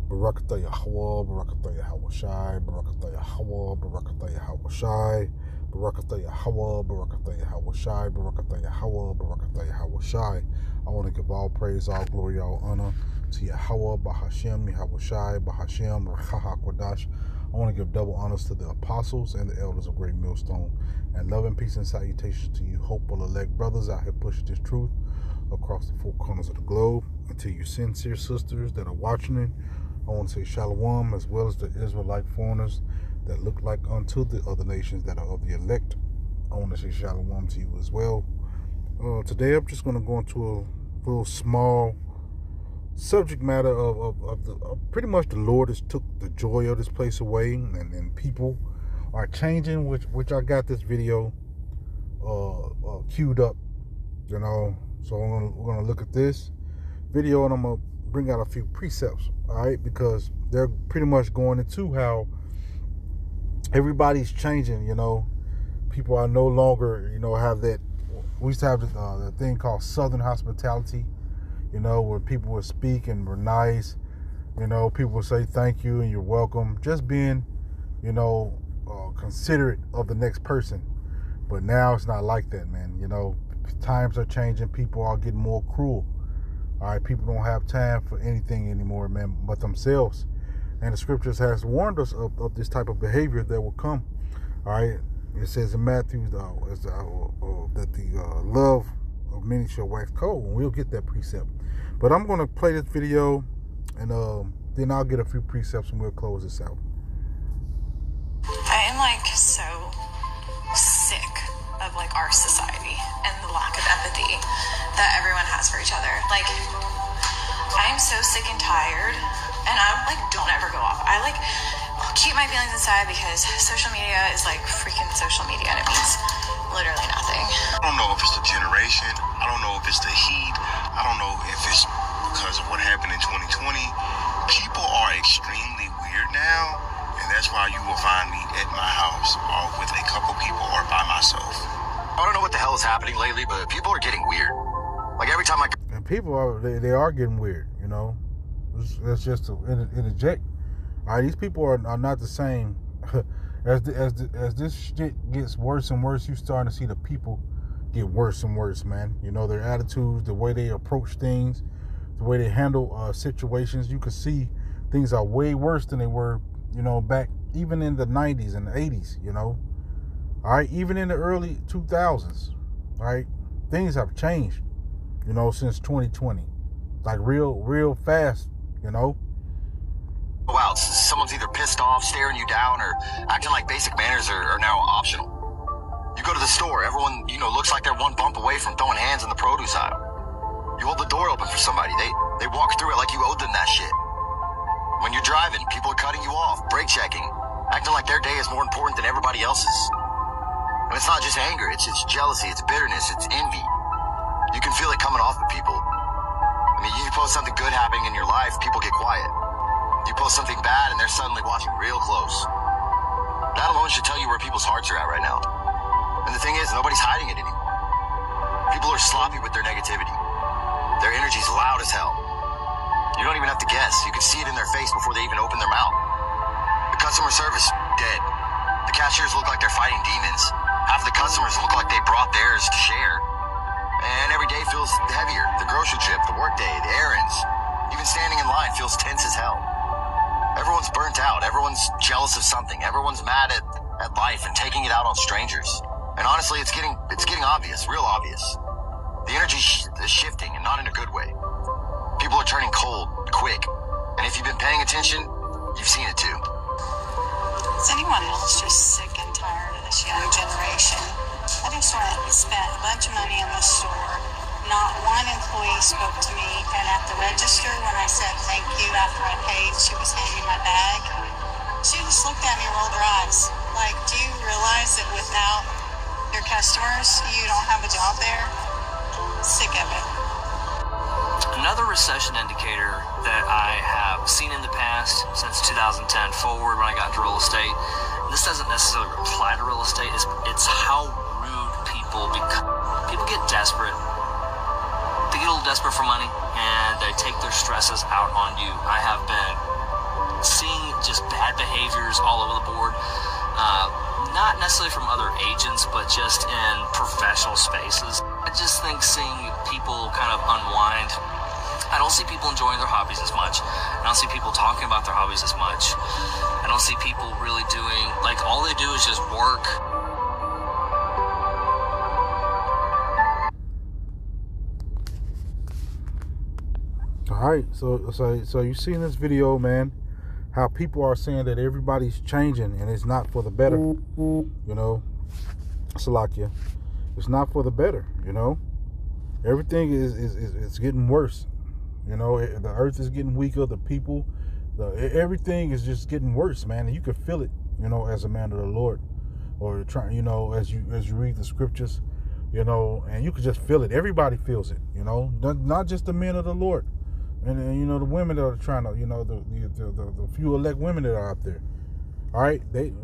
Barakatah Yahweh, Barakatah Yahweh Shai, Barakatah Yahweh, Barakatah Yahweh Shai, Barakatah Yahweh, Barakatah Yahweh Shai, Barakatah Yahweh, Barakatah Yahweh Shai. I want to give all praise, all glory, all honor to Yahweh, Bahashem, Yahweh Shai, Bahashem, Rachaha Kodash. I want to give double honors to the apostles and the elders of Great Millstone. And love and peace and salutations to you, hopeful elect brothers out here pushing this truth across the four corners of the globe. And to you sincere sisters that are watching it, I want to say shalom, as well as the Israelite foreigners that look like unto the other nations that are of the elect. I want to say shalom to you as well. Today I'm just going to go into a little small subject matter of pretty much the Lord has took the joy of this place away, and people are changing, which I got this video queued up, you know. So we're gonna look at this video, and I'm gonna bring out a few precepts, all right, because they're pretty much going into how everybody's changing, you know. People are no longer, you know, have that. We used to have the thing called Southern hospitality, you know, where people would speak and were nice, you know, people would say thank you and you're welcome, just being, you know, considerate of the next person. But now it's not like that, man. You know, times are changing. People are getting more cruel. All right, people don't have time for anything anymore, man, but themselves. And the scriptures has warned us of this type of behavior that will come. All right, it says in Matthew that the love of many shall wax cold, and we'll get that precept. But I'm going to play this video, and then I'll get a few precepts, and we'll close this out. I am like so sick of like our society and the lack of empathy that everyone has for each other. Like, I am so sick and tired, and I like don't ever go off. I'll keep my feelings inside because social media is like freaking social media, and it means literally nothing. I don't know if it's the generation. I don't know if it's the heat. I don't know if it's because of what happened in 2020. People are extremely weird now, and that's why you will find me at my house or with a couple people or by myself. I don't know what the hell is happening lately, but people are getting weird. Like every time and people are getting weird, you know. That's just to interject. All right, these people are not the same. As this shit gets worse and worse, you starting to see the people get worse and worse, man. You know, their attitudes, the way they approach things, the way they handle situations. You can see things are way worse than they were, you know, back even in the 90s and the 80s, you know. All right, even in the early 2000s, all right, things have changed, you know, since 2020. Like real fast, you know. Wow, someone's either pissed off, staring you down, or acting like basic manners are now optional. You go to the store, everyone, you know, looks like they're one bump away from throwing hands in the produce aisle. You hold the door open for somebody, they walk through it like you owed them that shit. When you're driving, people are cutting you off, brake checking, acting like their day is more important than everybody else's. And it's not just anger, it's jealousy, it's bitterness, it's envy. You can feel it coming off of people. I mean, you post something good happening in your life, people get quiet. You post something bad and they're suddenly watching real close. That alone should tell you where people's hearts are at right now. And the thing is, nobody's hiding it anymore. People are sloppy with their negativity. Their energy's loud as hell. You don't even have to guess. You can see it in their face before they even open their mouth. The customer service, dead. The cashiers look like they're fighting demons. Half the customers look like they brought theirs to share. And every day feels heavier. The grocery trip, the workday, the errands. Even standing in line feels tense as hell. Everyone's burnt out. Everyone's jealous of something. Everyone's mad at life and taking it out on strangers. And honestly, it's getting obvious, real obvious. The energy is shifting, and not in a good way. People are turning cold, quick. And if you've been paying attention, you've seen it too. Is anyone else just sick and tired of this young generation? I just went and spent a bunch of money in the store. Not one employee spoke to me, and at the register when I said thank you after I paid, she was handing me my bag. She just looked at me and rolled her eyes. Like, do you realize that without your customers, you don't have a job there? Sick of it. Another recession indicator that I have seen in the past since 2010 forward when I got into real estate, this doesn't necessarily apply to real estate, it's how rude people become. People get desperate. They get a little desperate for money, and they take their stresses out on you. I have been all over the board. Not necessarily from other agents, but just in professional spaces. I just think seeing people kind of unwind. I don't see people enjoying their hobbies as much. I don't see people talking about their hobbies as much. I don't see people really doing, like, all they do is just work. All right, so you see in this video, man, how people are saying that everybody's changing and it's not for the better. You know, Salakia, it's not for the better. You know, everything is getting worse. You know, the earth is getting weaker. The people, everything is just getting worse, man. And you can feel it. You know, as a man of the Lord, or trying. You know, as you read the scriptures. You know, and you can just feel it. Everybody feels it. You know, not just the men of the Lord. And you know, the women that are trying to, you know, the few elect women that are out there. All right,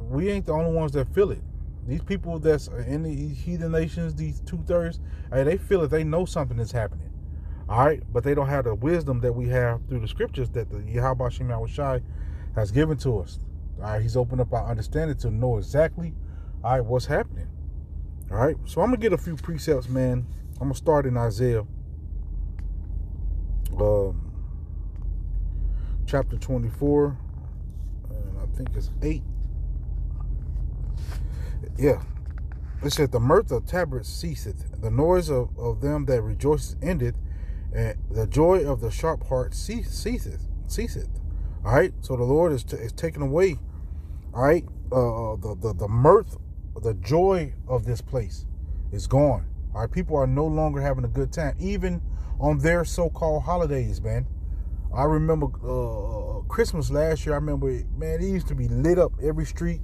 we ain't the only ones that feel it. These people that's in the heathen nations, these 2/3, they feel it. They know something is happening. All right, but they don't have the wisdom that we have through the scriptures that the Yahweh Shem Yahushai has given to us. All right, he's opened up our understanding to know exactly, all right, what's happening. All right, so I'm gonna get a few precepts, man. I'm gonna start in Isaiah. Chapter 24, and I think it's 8. Yeah. It said, the mirth of tabrets ceaseth, the noise of them that rejoice endeth, and the joy of the sharp heart ceaseth. All right. So the Lord is taking away, all right, the mirth, the joy of this place is gone. All right. People are no longer having a good time, even on their so-called holidays, man. I remember Christmas last year. I remember, man, it used to be lit up every street.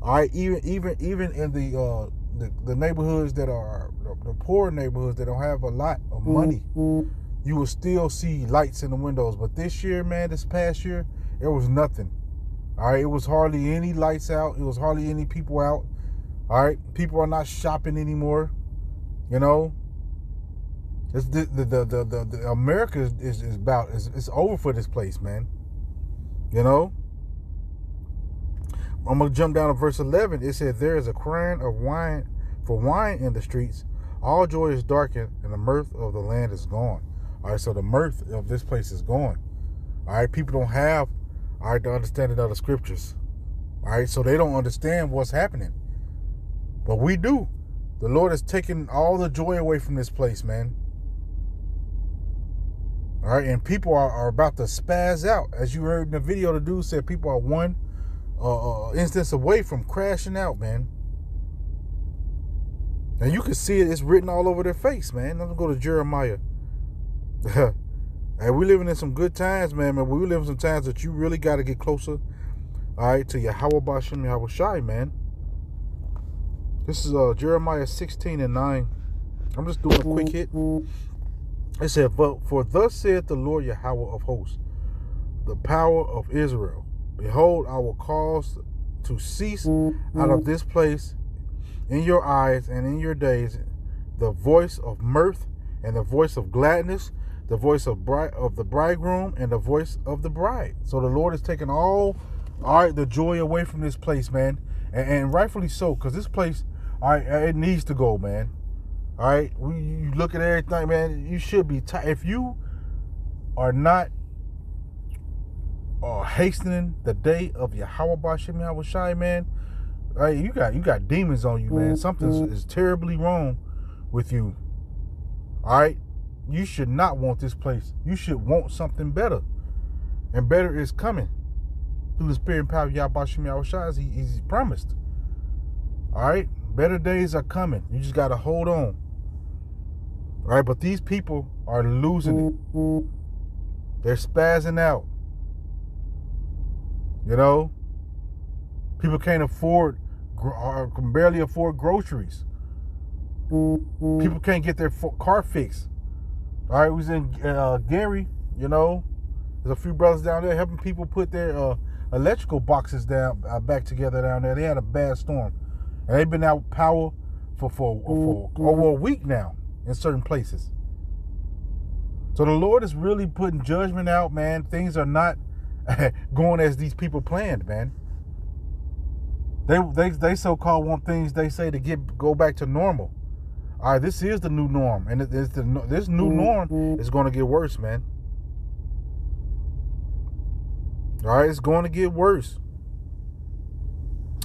All right, even in the neighborhoods that are the poor neighborhoods that don't have a lot of money, you will still see lights in the windows. But this year, man, this past year, there was nothing. All right, it was hardly any lights out. It was hardly any people out. All right, people are not shopping anymore. You know. It's the America is over for this place, man. You know. I'm gonna jump down to verse 11. It said, "There is a crying of wine for wine in the streets. All joy is darkened, and the mirth of the land is gone." All right, so the mirth of this place is gone. All right, people don't have, all right, the understanding of the scriptures. All right, so they don't understand what's happening, but we do. The Lord is taking all the joy away from this place, man. All right, and people are about to spaz out. As you heard in the video, the dude said people are one instance away from crashing out, man. And you can see it. It's written all over their face, man. Let's go to Jeremiah. And we living in some good times, man. We live in some times that you really got to get closer, all right, to Yahweh Bashem Yahushai, man. This is Jeremiah 16:9. I'm just doing a quick hit. It said, for thus saith the Lord Yahweh of hosts, the power of Israel. Behold, I will cause to cease out of this place in your eyes and in your days the voice of mirth and the voice of gladness, the voice of the bridegroom and the voice of the bride. So the Lord is taking all right, the joy away from this place, man. And rightfully so, because this place, all right, it needs to go, man. All right, you look at everything, man. You should be if you are not hastening the day of Yahweh Bashem Yahushai, man. All right, you got demons on you, man. Something is terribly wrong with you. All right, you should not want this place. You should want something better, and better is coming through the spirit and power of Yahweh Bashem Yahushai as he's promised. All right, better days are coming. You just got to hold on. All right, but these people are losing it. They're spazzing out. You know, people can't afford, can barely afford groceries. People can't get their car fixed. All right, we was in Gary, you know, there's a few brothers down there helping people put their electrical boxes down back together down there. They had a bad storm, and they've been out power for over a week now in certain places. So the Lord is really putting judgment out, man. Things are not going as these people planned, man. They so-called want things, they say, to go back to normal. All right, this is the new norm, and this new norm is going to get worse, man. All right, it's going to get worse.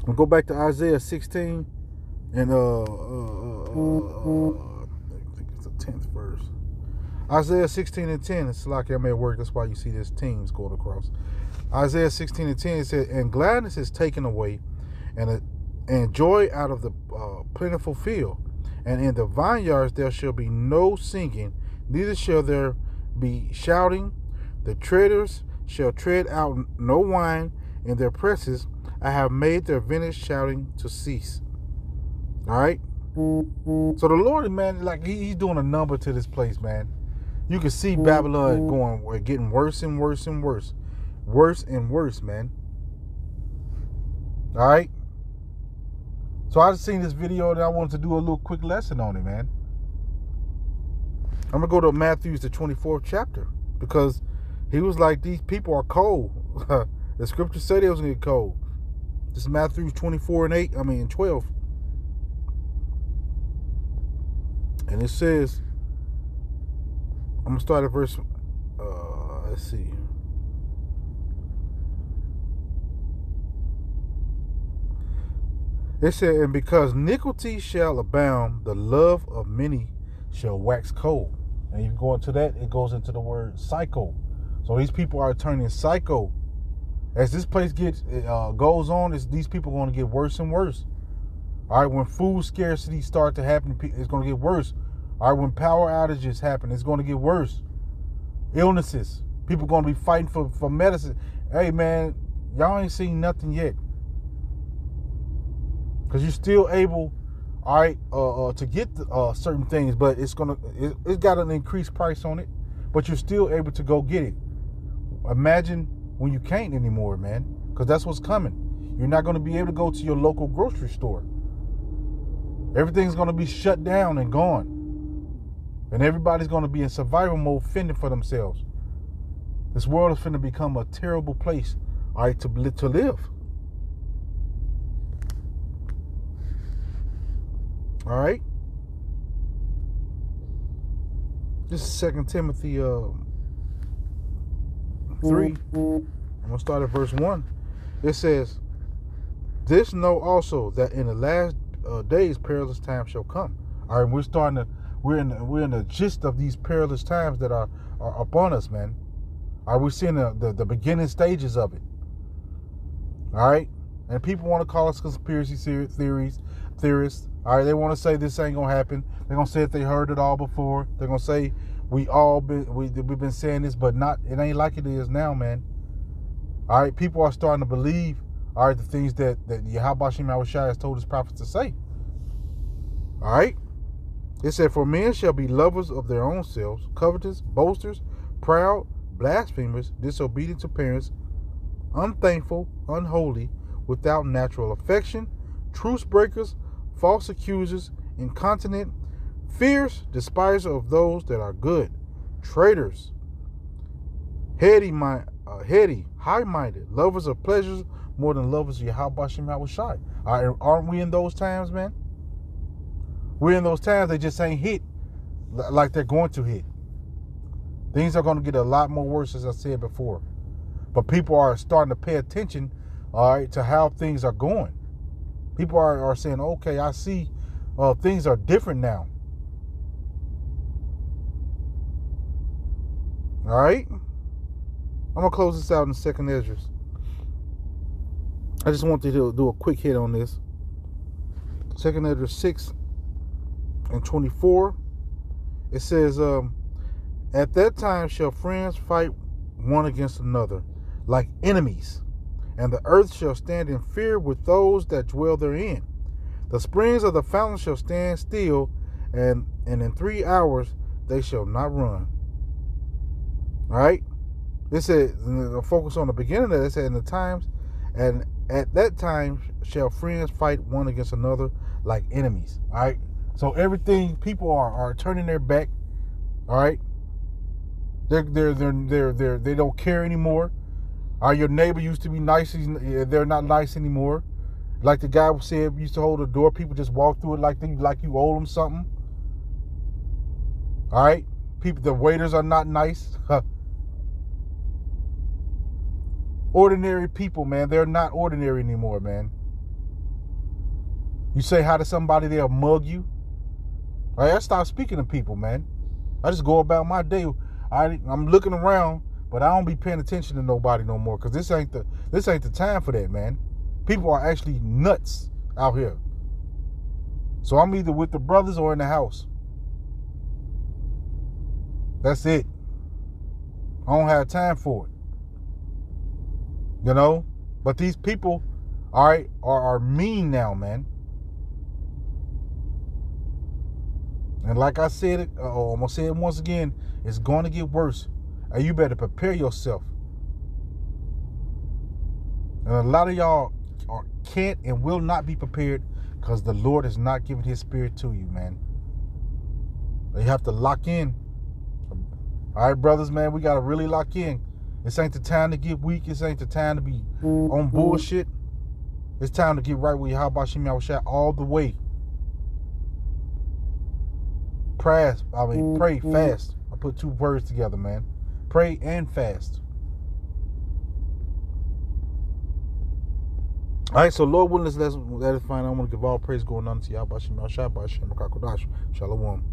We'll go back to Isaiah 16 and I think it's the 10th verse. Isaiah 16 and 10. It's like I'm at work. That's why you see this teams going across. Isaiah 16 and 10 said, "And gladness is taken away, and joy out of the plentiful field. And in the vineyards there shall be no singing, neither shall there be shouting. The treaders shall tread out no wine in their presses. I have made their vintage shouting to cease." All right. So the Lord, man, like he's doing a number to this place, man. You can see Babylon getting worse and worse and worse. Worse and worse, man. All right. So I just seen this video and I wanted to do a little quick lesson on it, man. I'm going to go to Matthew, the 24th chapter, because he was like, these people are cold. The scripture said it was going to get cold. This is Matthew 24 and 12. And it says, I'm going to start at verse, let's see. It said, "And because iniquity shall abound, the love of many shall wax cold." And you go into that, it goes into the word psycho. So these people are turning psycho. As this place goes on, these people are going to get worse and worse. All right, when food scarcity start to happen, it's going to get worse. All right, when power outages happen, it's going to get worse. Illnesses, people are going to be fighting for medicine. Hey, man, y'all ain't seen nothing yet. Because you're still able, all right, to get certain things, but it's got an increased price on it, but you're still able to go get it. Imagine when you can't anymore, man, because that's what's coming. You're not going to be able to go to your local grocery store. Everything's going to be shut down and gone. And everybody's going to be in survival mode, fending for themselves. This world is going to become a terrible place, all right, to live. All right. This is 2 Timothy 3. I'm going to start at verse 1. It says, "This know also that in the last days perilous times shall come." All right, we're in the gist of these perilous times that are upon us, man. All right, we're seeing the beginning stages of it. All right, and people want to call us conspiracy theorists. All right, they want to say this ain't gonna happen. They're gonna say if they heard it all before. They're gonna say we've been saying this, but it ain't like it is now, man. All right, people are starting to believe, all right, the things that Yahweh Shem Yahushua has told his prophets to say. All right, it said, "For men shall be lovers of their own selves, covetous, boasters, proud, blasphemers, disobedient to parents, unthankful, unholy, without natural affection, truce breakers, false accusers, incontinent, fierce, despisers of those that are good, traitors, heady, high-minded, lovers of pleasures more than lovers of Yahweh Shem Yahushua." Aren't we in those times, man? We're in those times. They just ain't hit like they're going to hit. Things are going to get a lot more worse, as I said before. But people are starting to pay attention, all right, to how things are going. People are saying, okay, I see things are different now. All right? I'm going to close this out in 2nd Ezra. I just wanted to do a quick hit on this. 2nd Ezra 6 and 24. It says, "At that time shall friends fight one against another, like enemies. And the earth shall stand in fear with those that dwell therein. The springs of the fountain shall stand still, and in 3 hours they shall not run." All right? This said, focus on the beginning of it. It said, "In the times, and at that time shall friends fight one against another like enemies." All right? So everything, people are turning their back. All right? They don't care anymore. Your neighbor used to be nice. They're not nice anymore. Like the guy said, used to hold the door. People just walk through it like you owe them something. All right? People, the waiters are not nice. Ordinary people, man. They're not ordinary anymore, man. You say hi to somebody, they'll mug you. All right, I stop speaking to people, man. I just go about my day. I'm looking around, but I don't be paying attention to nobody no more, because this ain't the time for that, man. People are actually nuts out here. So I'm either with the brothers or in the house. That's it. I don't have time for it. You know? But these people, all right, are mean now, man. And like I said it, I'm going to say it once again, it's going to get worse. And you better prepare yourself. And a lot of y'all can't and will not be prepared, because the Lord has not given his spirit to you, man. You have to lock in. All right, brothers, man, we got to really lock in. This ain't the time to get weak. This ain't the time to be on bullshit. It's time to get right with Yahweh Shem Yahushua all the way. Pray, fast. I put two words together, man. Pray and fast. All right, so Lord willing, let us find out. I want to give all praise going on to Yahweh Shem Yahushua, Shalom.